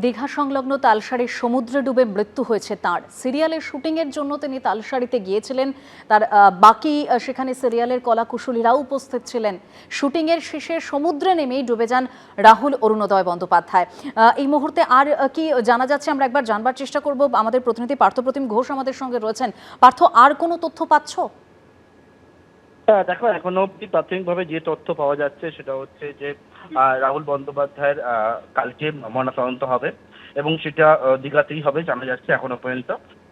দীঘা সংলগ্ন তালসারীর সমুদ্রে ডুবে মৃত্যু হয়েছে তার। সিরিয়ালের শুটিংয়ের জন্য তিনি তালসারীতে গিয়েছিলেন। তার বাকি সেখানে সিরিয়ালের কলাকুশলীরাও উপস্থিত ছিলেন। শুটিংয়ের শেষে সমুদ্রে নেমেই ডুবে যান রাহুল অরুণোদয় বন্দ্যোপাধ্যায়। এই মুহূর্তে আর কি জানা যাচ্ছে আমরা একবার জানবার চেষ্টা করব। আমাদের প্রতিনিধি পার্থপ্রতিম ঘোষ আমাদের সঙ্গে রয়েছেন। পার্থ, আর কোনো তথ্য পাচ্ছ? দেখো, এখনো অব্দি প্রাথমিকভাবে যে তথ্য পাওয়া যাচ্ছে সেটা হচ্ছে যে রাহুল বন্দ্যোপাধ্যায়ের কালকে ময়নাতদন্ত হবে এবং সেটা দীঘাতেই হবে জানা যাচ্ছে এখনো পর্যন্ত।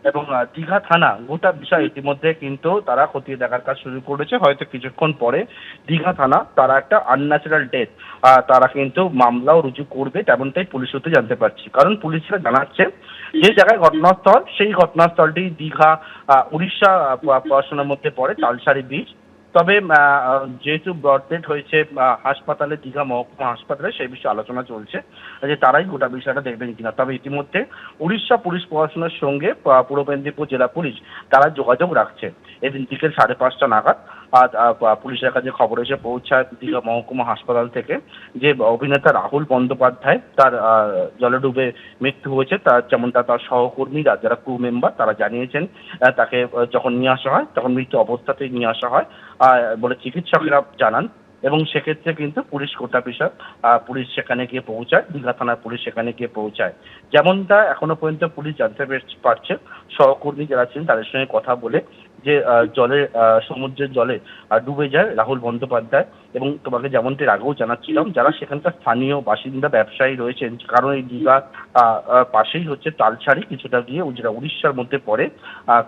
এবং দীঘা থানা গোটা বিষয় ইতিমধ্যে কিন্তু তারা খতিয়ে দেখার কাজ শুরু করেছে। হয়তো কিছুক্ষণ পরে দীঘা থানা তারা একটা আনন্যাচারাল ডেথ তারা কিন্তু মামলাও রুজু করবে, তেমনটাই পুলিশ সূত্রে জানতে পারছি। কারণ পুলিশরা জানাচ্ছে যে জায়গায় ঘটনাস্থল সেই ঘটনাস্থলটি দীঘা উড়িষ্যা পড়াশোনার মধ্যে পড়ে, তালসারী বিচ। তবে যেহেতু ব্রড ডেথ হয়েছে হাসপাতালে, দীঘা মহকুমা হাসপাতালে, সেই বিষয়ে আলোচনা চলছে যে তারাই গোটা বিষয়টা দেখবেন কিনা। তবে ইতিমধ্যে উড়িষ্যা পুলিশ প্রশাসনের সঙ্গে পূর্ব মেদিনীপুর জেলা পুলিশ তারা যোগাযোগ রাখছে। এদিন বিকেল 5:30 নাগাদ পুলিশের কাছে খবর এসে পৌঁছায় দীঘা মহকুমা হাসপাতাল থেকে যে অভিনেতা রাহুল বন্দ্যোপাধ্যায় তার জলে ডুবে মৃত্যু হয়েছে। যেমনটা তার সহকর্মীরা যারা ক্রু মেম্বার তারা জানিয়েছেন, তাকে যখন নিয়ে আসা হয় তখন মৃত অবস্থাতেই নিয়ে আসা হয় বলে চিকিৎসকেরা জানান। এবং সেক্ষেত্রে কিন্তু পুলিশ গোটা বিষয় পুলিশ সেখানে গিয়ে পৌঁছায়, দীঘা থানার পুলিশ সেখানে গিয়ে পৌঁছায়। যেমনটা এখনো পর্যন্ত পুলিশ জানতে পারছে, সহকর্মী যারা ছিলেন তাদের সঙ্গে কথা বলে যে সমুদ্রের জলে ডুবে যায় রাহুল বন্দ্যোপাধ্যায়। এবং তোমাকে যেমনটি আগেও জানাচ্ছিলাম, যারা সেখানকার স্থানীয় বাসিন্দা ব্যবসায়ী রয়েছেন, কারণ এই দীঘা পাশেই হচ্ছে তালসারী, কিছুটা গিয়ে যেটা উড়িষ্যার মধ্যে পড়ে,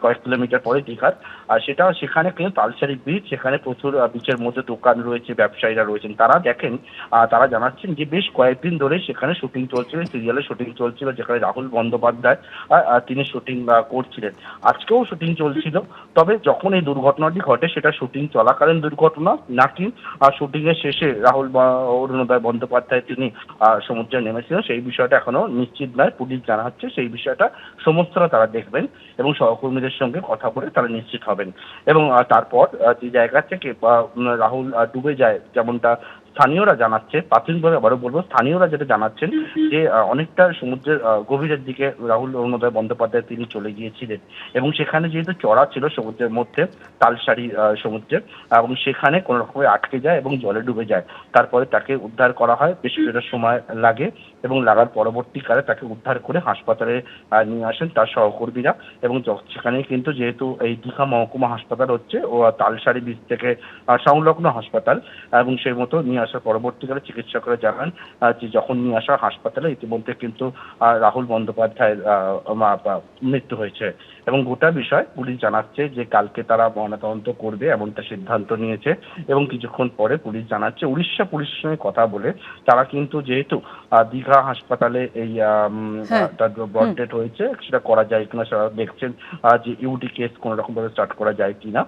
কয়েক কিলোমিটার পরে দীঘার। সেটা সেখানে কিন্তু তালসারী বিচ, সেখানে প্রচুর বিচের মধ্যে দোকান রয়েছে, ব্যবসায়ীরা রয়েছেন। তারা দেখেন, তারা জানাচ্ছেন যে বেশ কয়েকদিন ধরে সেখানে শুটিং চলছিল, সিরিয়ালের শুটিং চলছিল, যেখানে রাহুল বন্দ্যোপাধ্যায় তিনি শুটিং করছিলেন। আজকেও শুটিং চলছিল। তবে যখন এই দুর্ঘটনাটি ঘটে সেটা শুটিং চলাকালীন দুর্ঘটনা নাকি শুটিং এর শেষে রাহুল অরুণোদয় বন্দ্যোপাধ্যায় তিনি সমুদ্রে নেমেছিলেন, সেই বিষয়টা এখনো নিশ্চিত নয়। পুলিশ জানাচ্ছে সেই বিষয়টা সমস্তটা তারা দেখবেন এবং সহকর্মীদের সঙ্গে কথা বলে তারা নিশ্চিত হবেন। এবং তারপর যে জায়গা থেকে রাহুল ডুবে যায়, যেমনটা স্থানীয়রা জানাচ্ছে, প্রাথমিকভাবে আবারও বলবো, স্থানীয়রা যেটা জানাচ্ছেন যে অনেকটা সমুদ্রের গভীরের দিকে রাহুল অরুণোদয় বন্দ্যোপাধ্যায় তিনি চলে গিয়েছিলেন এবং সেখানে যেহেতু চড়া ছিল সমুদ্রের মধ্যে, তালসারী সমুদ্রে, এবং সেখানে কোনো রকমে আটকে যায় এবং জলে ডুবে যায়। তারপরে তাকে উদ্ধার করা হয়, বেশ কিছুটা সময় লাগে এবং লাগার পরবর্তীকালে তাকে উদ্ধার করে হাসপাতালে নিয়ে আসেন তার সহকর্মীরা। এবং সেখানে কিন্তু যেহেতু এই দীঘা মহকুমা হাসপাতাল হচ্ছে ও তালসারী বিচ থেকে সংলগ্ন হাসপাতাল, এবং সেই মতো নিয়ে আসার পরবর্তীকালে চিকিৎসকরা জানান যে যখন নিয়ে আসা হাসপাতালে ইতিমধ্যে কিন্তু রাহুল বন্দ্যোপাধ্যায়ের মৃত্যু হয়েছে। এবং গোটা বিষয় পুলিশ জানাচ্ছে যে কালকে তারা ময়নাতদন্ত করবে এমনটা সিদ্ধান্ত নিয়েছে। এবং কিছুক্ষণ পরে পুলিশ জানাচ্ছে, উড়িষ্যা পুলিশের সঙ্গে কথা বলে তারা কিন্তু যেহেতু দীঘা হাসপাতালে এই তার ব্রড ডেথ হয়েছে, সেটা করা যায় কিনা সেটা দেখছেন যে ইউডি কেস কোনো রকম ভাবে স্টার্ট করা যায় কিনা।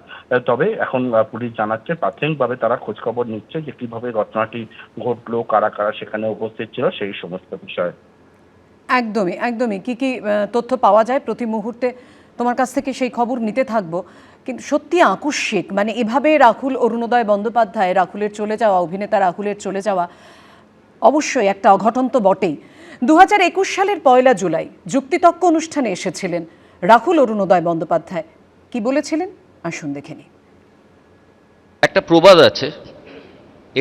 তবে এখন পুলিশ জানাচ্ছে প্রাথমিকভাবে তারা খোঁজ খবর নিচ্ছে যে কিভাবে ঘটনাটি ঘটলো, কারা কারা সেখানে উপস্থিত ছিল, সেই সমস্ত বিষয়। একদমই একদমই কি কি তথ্য পাওয়া যায় প্রতি মুহূর্তে তোমার কাছ থেকে সেই খবর নিতে থাকবো। কিন্তু সত্যি আকস্মিক, মানে এভাবে রাহুল অরুণোদয় বন্দ্যোপাধ্যায়, রাহুলের চলে যাওয়া, অভিনেতা রাহুলের চলে যাওয়া অবশ্যই একটা অঘটন তো বটেই। 2021 সালের 1 জুলাই যুক্তিতক্ক অনুষ্ঠানে এসেছিলেন রাহুল অরুণোদয় বন্দ্যোপাধ্যায়। কি বলেছিলেন আসুন দেখে নিই। একটা প্রবাদ আছে,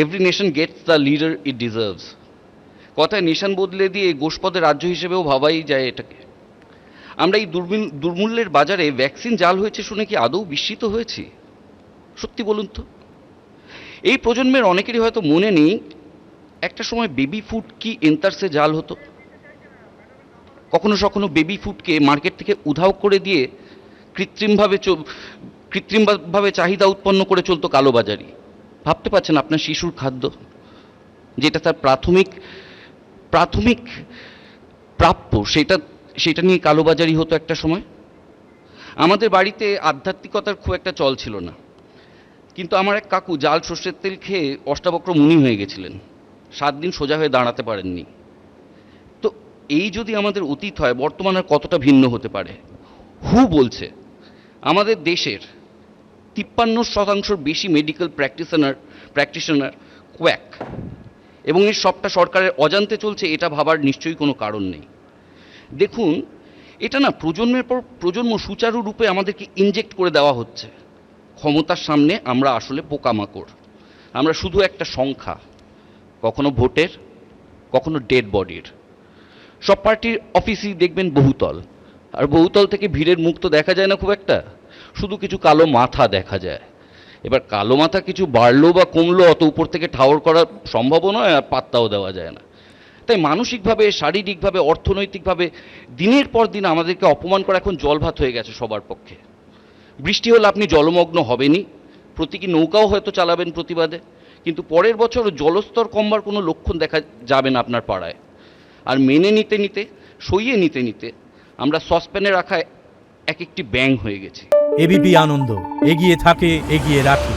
every nation Gates the leader it deserves. কথায় নেশন বদলে দিয়ে গোষ্পদে রাজ্য হিসেবেও ভাবাই যায় এটাকে। আমরা এই দুর্মূল্যের বাজারে ভ্যাকসিন জাল হয়েছে শুনে কি আদৌ বিস্মিত হয়েছি? সত্যি বলুন তো। এই প্রজন্মের অনেকেরই হয়তো মনে নেই একটা সময় বেবি ফুড কি এন্তারসে জাল হতো। কখনো বেবি ফুডকে মার্কেট থেকে উধাও করে দিয়ে কৃত্রিমভাবে চাহিদা উৎপন্ন করে চলতো কালোবাজারি। ভাবতে পারছেন আপনার শিশুর খাদ্য, যেটা তার প্রাথমিক প্রাপ্য, সেটা নিয়ে কালোবাজারি হতো একটা সময়। আমাদের বাড়িতে আধ্যাত্মিকতার খুব একটা চল ছিল না, কিন্তু আমার এক কাকু জাল সর্ষের তেল খেয়ে অষ্টাবক্র মুনি হয়ে গেছিলেন, 7 দিন সোজা হয়ে দাঁড়াতে পারেননি। তো এই যদি আমাদের অতীত হয়, বর্তমান আর কতটা ভিন্ন হতে পারে। হু বলছে আমাদের দেশের 53% বেশি মেডিকেল প্র্যাকটিশনার কোয়াক, এবং এর সবটা সরকারের অজান্তে চলছে, এটা ভাবার নিশ্চয়ই কোনো কারণ নেই। দেখুন, এটা না প্রজন্মের পর প্রজন্ম সুচারুরূপে আমাদেরকে ইনজেক্ট করে দেওয়া হচ্ছে। ক্ষমতার সামনে আমরা আসলে পোকামাকড়, আমরা শুধু একটা সংখ্যা, কখনো ভোটের, কখনো ডেড বডির। সব পার্টির অফিসই দেখবেন বহুতল, আর বহুতল থেকে ভিড়ের মুখ তো দেখা যায় না খুব একটা, শুধু কিছু কালো মাথা দেখা যায়। এবার কালো মাথা কিছু বাড়লো বা কমলো অত উপর থেকে ঠাওর করা সম্ভব নয়, আর পাত্তাও দেওয়া যায় না। তাই মানসিকভাবে, শারীরিকভাবে, অর্থনৈতিকভাবে দিনের পর দিন আমাদেরকে অপমান করা এখন জলভাত হয়ে গেছে সবার পক্ষে। বৃষ্টি হলে আপনি জলমগ্ন হবেনই, প্রতীকী নৌকাও হয়তো চালাবেন প্রতিবাদে, কিন্তু পরের বছর জলস্তর কমবার কোনো লক্ষণ দেখা যাবে না আপনার পাড়ায়। আর মেনে নিতে নিতে, সইয়ে নিতে নিতে আমরা সসপ্যানে রাখা এক একটি ব্যাঙ হয়ে গেছি। এবিপি আনন্দ, এগিয়ে থাকে, এগিয়ে রাখে।